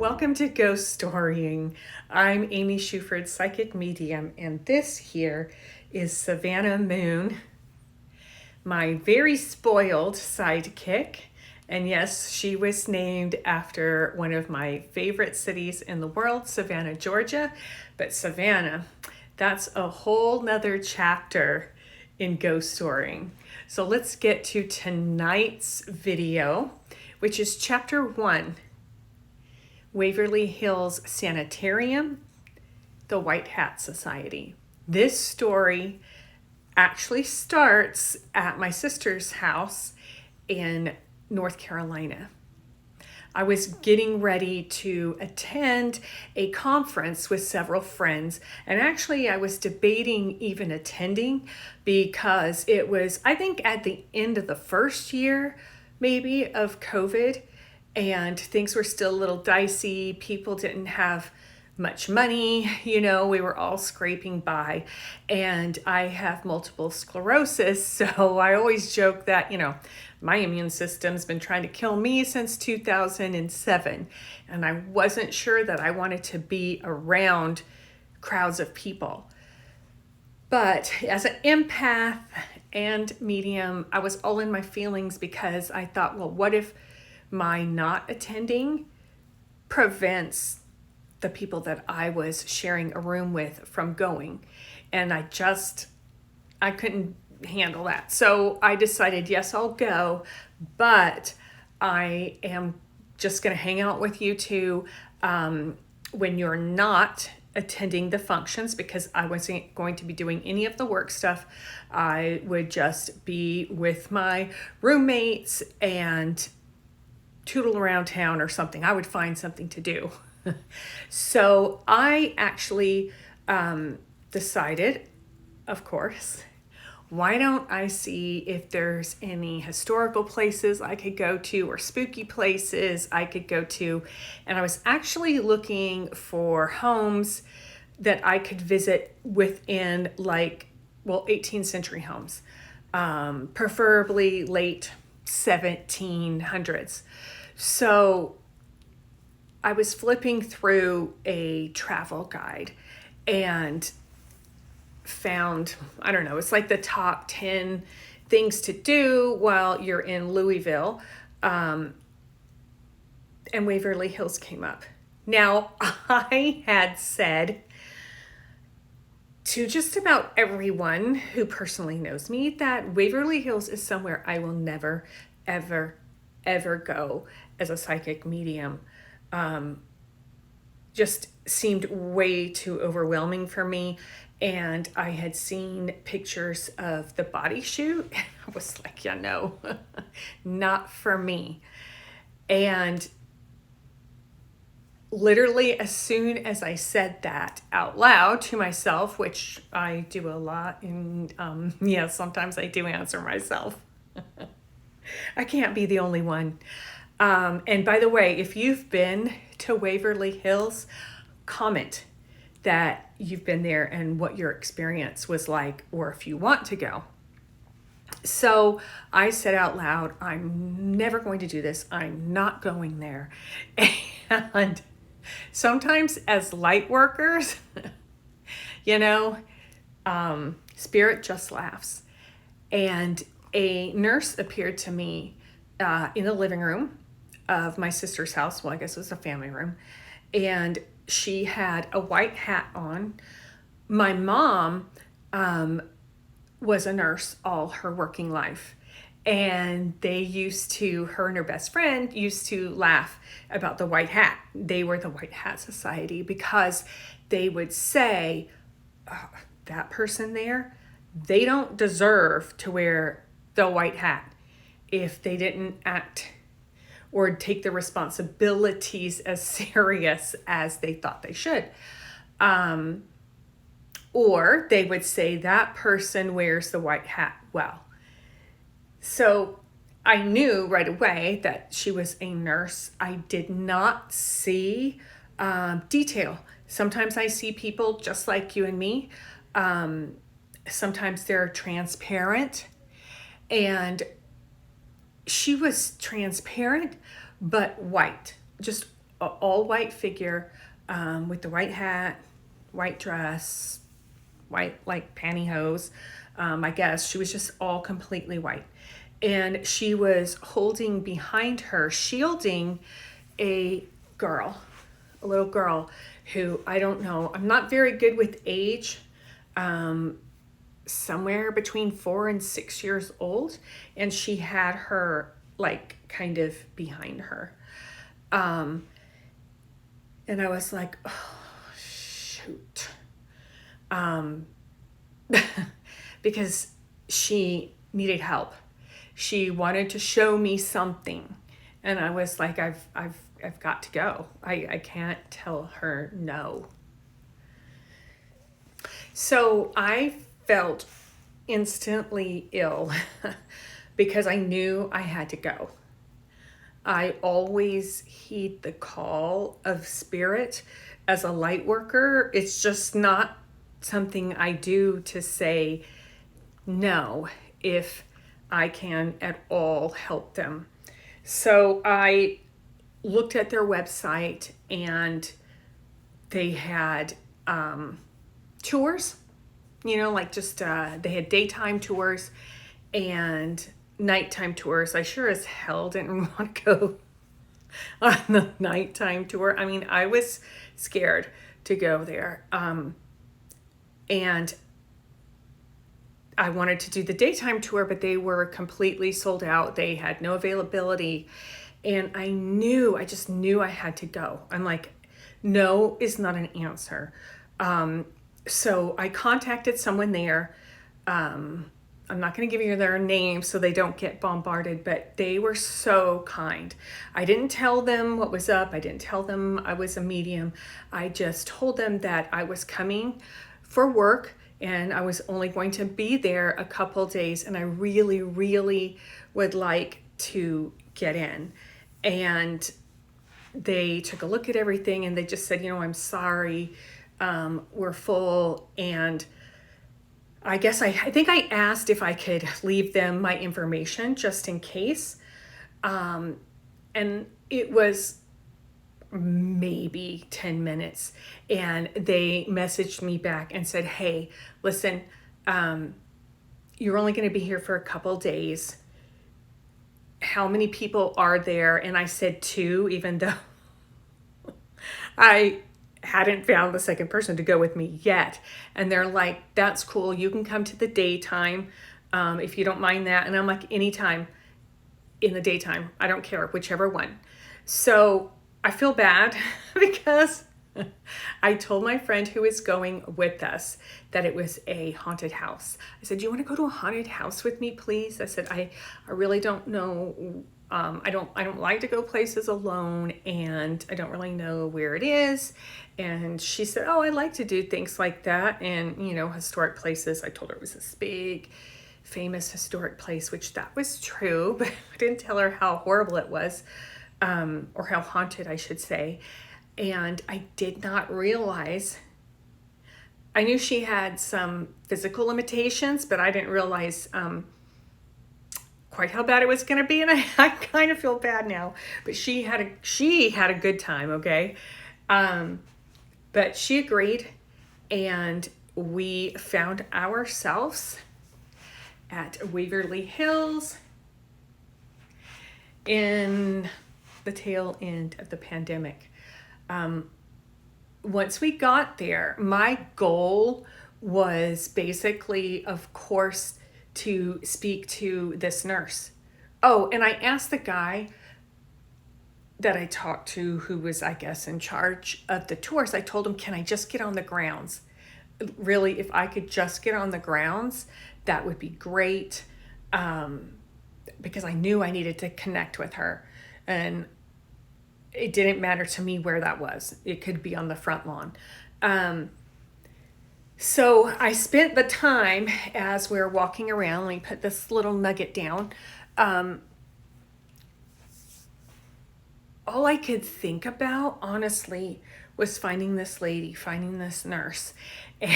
Welcome to Ghost Storying. I'm Amy Shuford, psychic medium, and this here is Savannah Moon, my very spoiled sidekick. And yes, she was named after one of my favorite cities in the world, Savannah, Georgia. But Savannah, that's a whole nother chapter in Ghost Storying. So let's get to tonight's video, which is chapter 1. Waverly Hills Sanatorium, the White Hat Society. This story actually starts at my sister's house in North Carolina. I was getting ready to attend a conference with several friends, and actually I was debating even attending because it was, I think, at the end of the first year maybe of COVID, and things were still a little dicey. People didn't have much money, we were all scraping by, and I have multiple sclerosis, so I always joke that, my immune system's been trying to kill me since 2007, and I wasn't sure that I wanted to be around crowds of people. But as an empath and medium, I was all in my feelings because I thought, well, what if my not attending prevents the people that I was sharing a room with from going? And I couldn't handle that. So I decided, yes, I'll go, but I am just going to hang out with you two when you're not attending the functions, because I wasn't going to be doing any of the work stuff. I would just be with my roommates and tootle around town or something. I would find something to do. So I actually decided, of course, why don't I see if there's any historical places I could go to or spooky places I could go to. And I was actually looking for homes that I could visit within 18th century homes, preferably late 1700s. So I was flipping through a travel guide and found, I don't know, it's like the top 10 things to do while you're in Louisville, and Waverly Hills came up. Now, I had said to just about everyone who personally knows me that Waverly Hills is somewhere I will never, ever, ever go as a psychic medium. Just seemed way too overwhelming for me. And I had seen pictures of the body shoot, and I was like, yeah, no, not for me. And literally, as soon as I said that out loud to myself, which I do a lot, and sometimes I do answer myself. I can't be the only one. And by the way, if you've been to Waverly Hills, comment that you've been there and what your experience was like, or if you want to go. So I said out loud, I'm never going to do this. I'm not going there. And sometimes as light workers, spirit just laughs. And a nurse appeared to me in the living room of my sister's house. Well, I guess it was a family room. And she had a white hat on. My mom was a nurse all her working life. And her and her best friend used to laugh about the white hat. They were the White Hat Society because they would say, oh, that person there, they don't deserve to wear the white hat if they didn't act or take the responsibilities as serious as they thought they should. Or they would say that person wears the white hat well. So I knew right away that she was a nurse. I did not see detail. Sometimes I see people just like you and me. Sometimes they're transparent, and she was transparent but white, just all white figure, with the white hat, white dress, white like pantyhose. I guess she was just all completely white. And she was holding behind her, shielding a girl, a little girl who, I don't know, I'm not very good with age, somewhere between 4 and 6 years old. And she had her like kind of behind her. And I was like, oh, shoot. Because she needed help. She wanted to show me something. And I was like, I've got to go. I can't tell her no. So I felt instantly ill because I knew I had to go. I always heed the call of spirit as a light worker. It's just not something I do to say no if I can at all help them. So I looked at their website and they had tours, like just they had daytime tours and nighttime tours. I sure as hell didn't want to go on the nighttime tour. I mean, I was scared to go there. And I wanted to do the daytime tour, but they were completely sold out. They had no availability. And I just knew I had to go. I'm like, no is not an answer. So I contacted someone there. I'm not going to give you their name so they don't get bombarded, but they were so kind. I didn't tell them what was up. I didn't tell them I was a medium. I just told them that I was coming for work and I was only going to be there a couple days, and I really, really would like to get in. And they took a look at everything and they just said, I'm sorry, we're full. And I guess I think I asked if I could leave them my information just in case. And it was maybe 10 minutes. And they messaged me back and said, hey, listen, you're only going to be here for a couple days. How many people are there? And I said 2, even though I hadn't found the second person to go with me yet. And they're like, that's cool. You can come to the daytime if you don't mind that. And I'm like, anytime in the daytime. I don't care, whichever one. So I feel bad because I told my friend who is going with us that it was a haunted house. I said, do you want to go to a haunted house with me, please? I said, I really don't know. I don't like to go places alone, and I don't really know where it is. And she said, oh, I like to do things like that. And, historic places. I told her it was this big, famous historic place, which that was true, but I didn't tell her how horrible it was, or how haunted, I should say. And I did not realize, I knew she had some physical limitations, but I didn't realize quite how bad it was going to be. And I kind of feel bad now, but she had a good time. Okay. But she agreed, and we found ourselves at Waverly Hills in the tail end of the pandemic. Once we got there, my goal was basically, of course, to speak to this nurse. Oh, and I asked the guy that I talked to, who was, I guess, in charge of the tours. I told him, can I just get on the grounds? Really, if I could just get on the grounds, that would be great. Because I knew I needed to connect with her. And it didn't matter to me where that was. It could be on the front lawn. So I spent the time as we were walking around. Let me put this little nugget down. All I could think about, honestly, was finding this lady, finding this nurse. And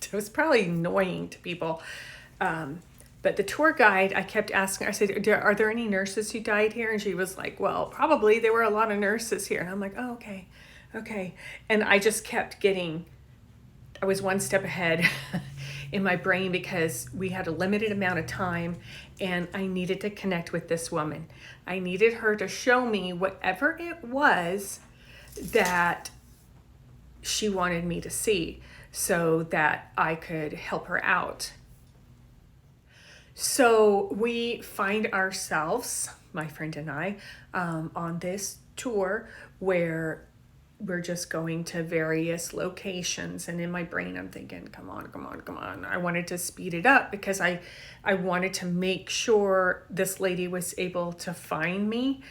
it was probably annoying to people. But the tour guide, I kept asking, I said, are there any nurses who died here? And she was like, well, probably there were a lot of nurses here. And I'm like, oh, okay, okay. And I just kept I was one step ahead in my brain because we had a limited amount of time and I needed to connect with this woman. I needed her to show me whatever it was that she wanted me to see so that I could help her out. So we find ourselves, my friend and I, on this tour where we're just going to various locations. And in my brain, I'm thinking, come on, come on, come on. I wanted to speed it up because I wanted to make sure this lady was able to find me.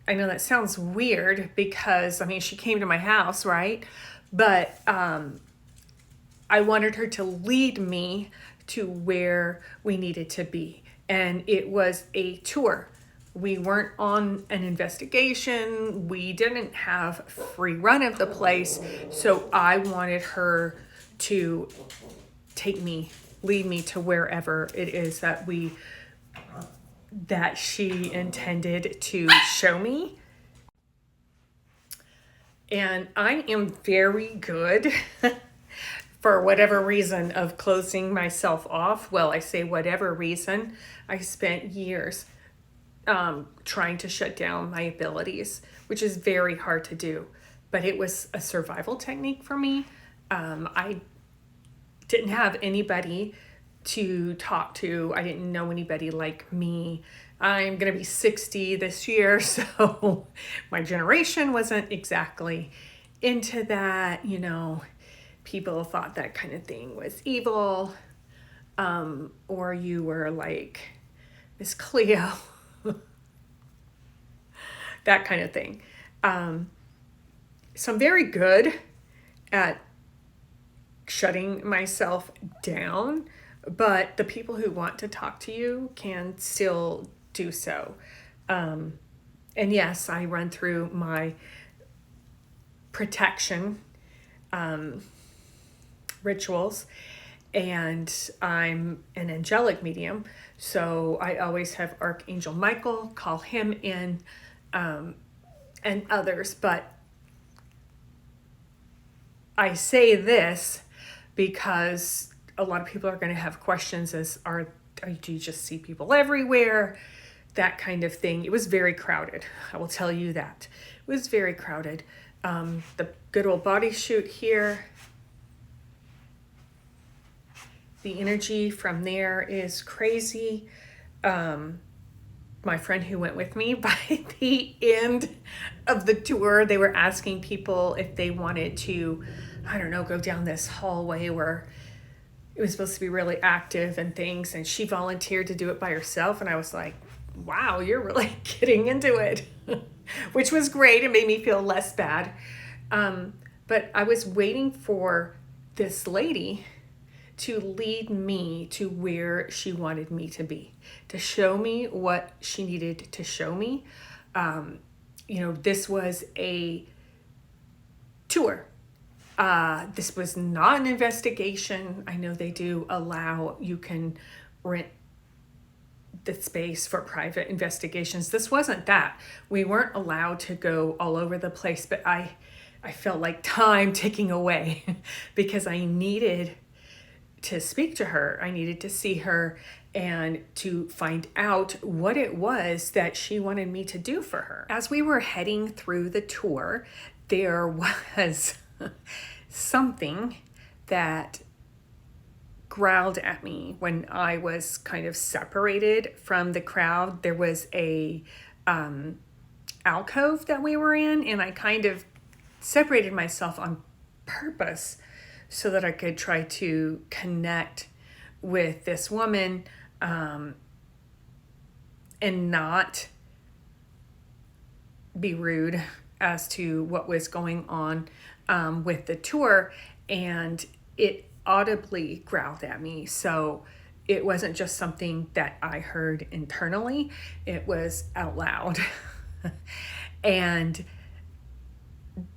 I know that sounds weird because, I mean, she came to my house, right? But I wanted her to lead me to where we needed to be. And it was a tour. We weren't on an investigation. We didn't have free run of the place. So I wanted her to lead me to wherever it is that she intended to show me. And I am very good for whatever reason of closing myself off. Well, I say whatever reason. I spent years trying to shut down my abilities, which is very hard to do. But it was a survival technique for me. I didn't have anybody to talk to. I didn't know anybody like me. I'm going to be 60 this year, so my generation wasn't exactly into that, you know. People thought that kind of thing was evil, or you were like Miss Cleo, that kind of thing. So I'm very good at shutting myself down, but the people who want to talk to you can still do so. And yes, I run through my protection rituals, and I'm an angelic medium, so I always have Archangel Michael, call him in, and others. But I say this because a lot of people are going to have questions do you just see people everywhere, that kind of thing. It was very crowded, I will tell you that. It was very crowded. The good old body shoot here, the energy from there is crazy. My friend who went with me, by the end of the tour, they were asking people if they wanted to, I don't know, go down this hallway where it was supposed to be really active and things. And she volunteered to do it by herself. And I was like, wow, you're really getting into it, which was great. It made me feel less bad. But I was waiting for this lady to lead me to where she wanted me to be, to show me what she needed to show me. This was a tour. This was not an investigation. I know they do allow, you can rent the space for private investigations. This wasn't that. We weren't allowed to go all over the place, but I felt like time ticking away because I needed to speak to her. I needed to see her and to find out what it was that she wanted me to do for her. As we were heading through the tour, there was something that growled at me when I was kind of separated from the crowd. There was a alcove that we were in, and I kind of separated myself on purpose so that I could try to connect with this woman and not be rude as to what was going on with the tour. And it audibly growled at me. So it wasn't just something that I heard internally, it was out loud. And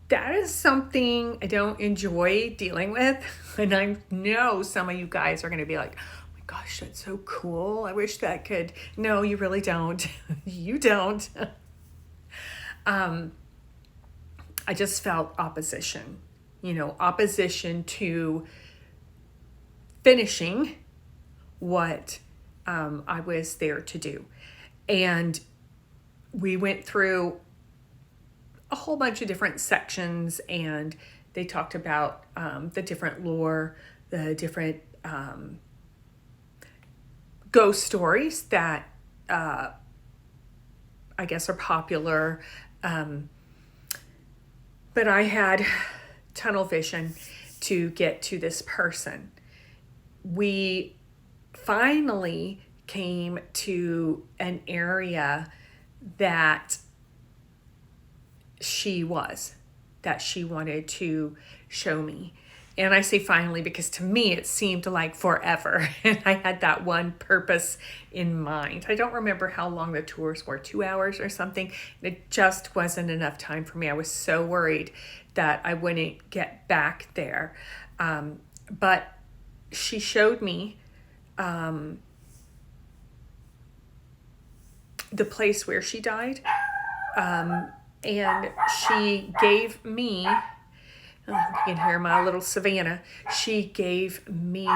that is something I don't enjoy dealing with. And I know some of you guys are going to be like, oh my Gosh, that's so cool. I wish that could. No, you really don't. You don't. I just felt opposition, opposition to finishing what I was there to do. And we went through a whole bunch of different sections, and they talked about the different lore, the different ghost stories that I guess are popular. But I had tunnel vision to get to this person. We finally came to an area that she wanted to show me. And I say finally because to me it seemed like forever. And I had that one purpose in mind. I don't remember how long the tours were, 2 hours or something. It just wasn't enough time for me. I was so worried that I wouldn't get back there. But she showed me the place where she died. And she gave me, you can hear my little Savannah, she gave me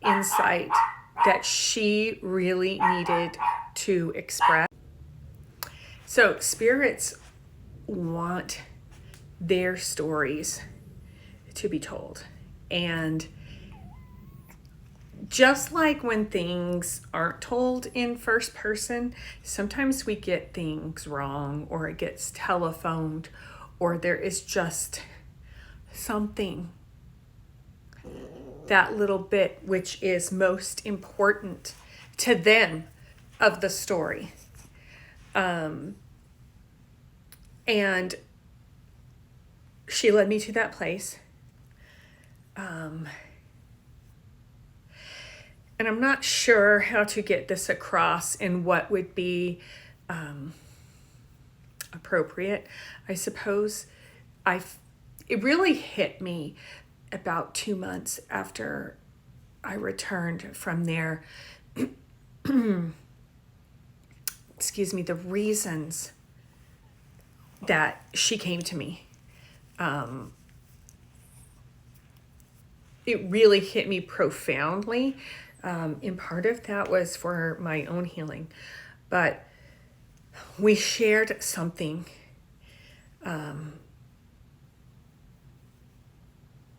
insight that she really needed to express. So spirits want their stories to be told. And just like when things aren't told in first person, sometimes we get things wrong, or it gets telephoned, or there is just something, that little bit which is most important to them of the story. And she led me to that place. And I'm not sure how to get this across and what would be appropriate. I suppose it really hit me about 2 months after I returned from there. Excuse me, the reasons that she came to me. It really hit me profoundly. And part of that was for my own healing. But we shared something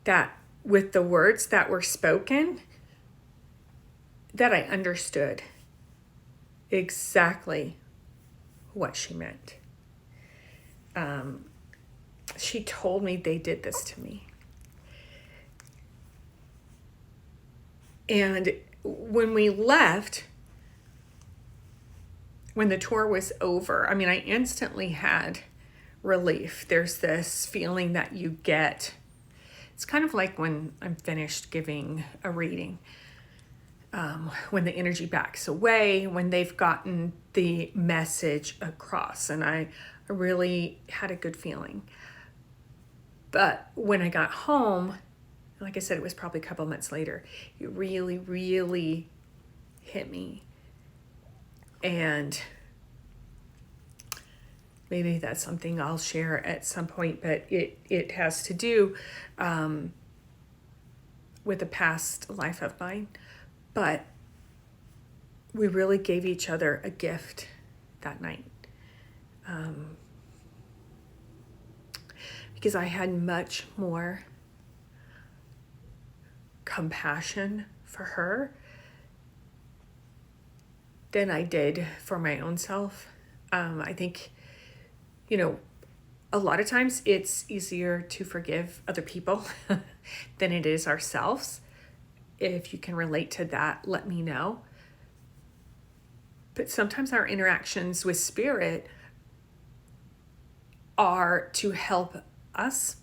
that with the words that were spoken, that I understood exactly what she meant. She told me they did this to me. And when we left, when the tour was over, I instantly had relief. There's this feeling that you get. It's kind of like when I'm finished giving a reading, when the energy backs away, when they've gotten the message across, and I really had a good feeling. But when I got home, like I said, it was probably a couple months later, it really, really hit me. And maybe that's something I'll share at some point, but it has to do with a past life of mine. But we really gave each other a gift that night. Because I had much more compassion for her than I did for my own self. I think, a lot of times it's easier to forgive other people than it is ourselves. If you can relate to that, let me know. But sometimes our interactions with spirit are to help us.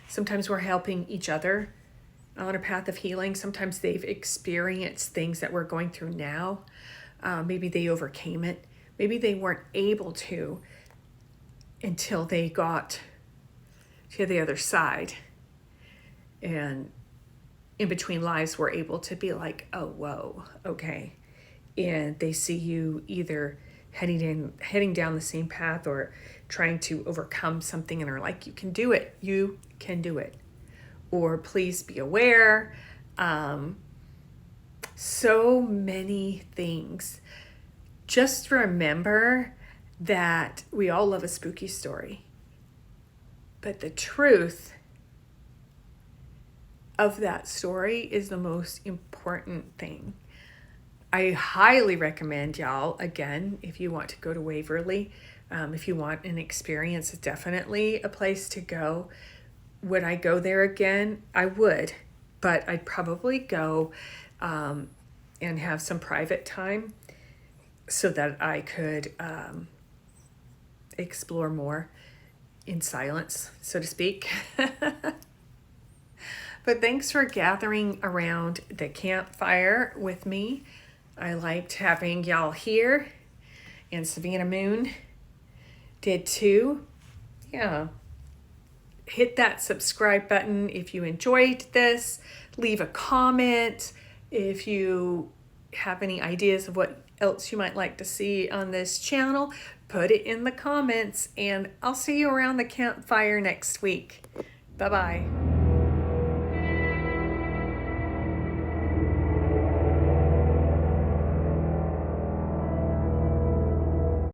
Sometimes we're helping each other on a path of healing. Sometimes they've experienced things that we're going through now. Maybe they overcame it. Maybe they weren't able to until they got to the other side. And in between lives were able to be like, oh, whoa, okay. And they see you either heading down the same path or trying to overcome something and are like, you can do it. You can do it. Or please be aware. So many things. Just remember that we all love a spooky story. But the truth of that story is the most important thing. I highly recommend y'all, again, if you want to go to Waverly, if you want an experience, it's definitely a place to go. Would I go there again? I would, but I'd probably go and have some private time so that I could explore more in silence, so to speak. But thanks for gathering around the campfire with me. I liked having y'all here, and Savannah Moon did too. Yeah. Hit that subscribe button if you enjoyed this. Leave a comment if you have any ideas of what else you might like to see on this channel. Put it in the comments, and I'll see you around the campfire next week. Bye-bye.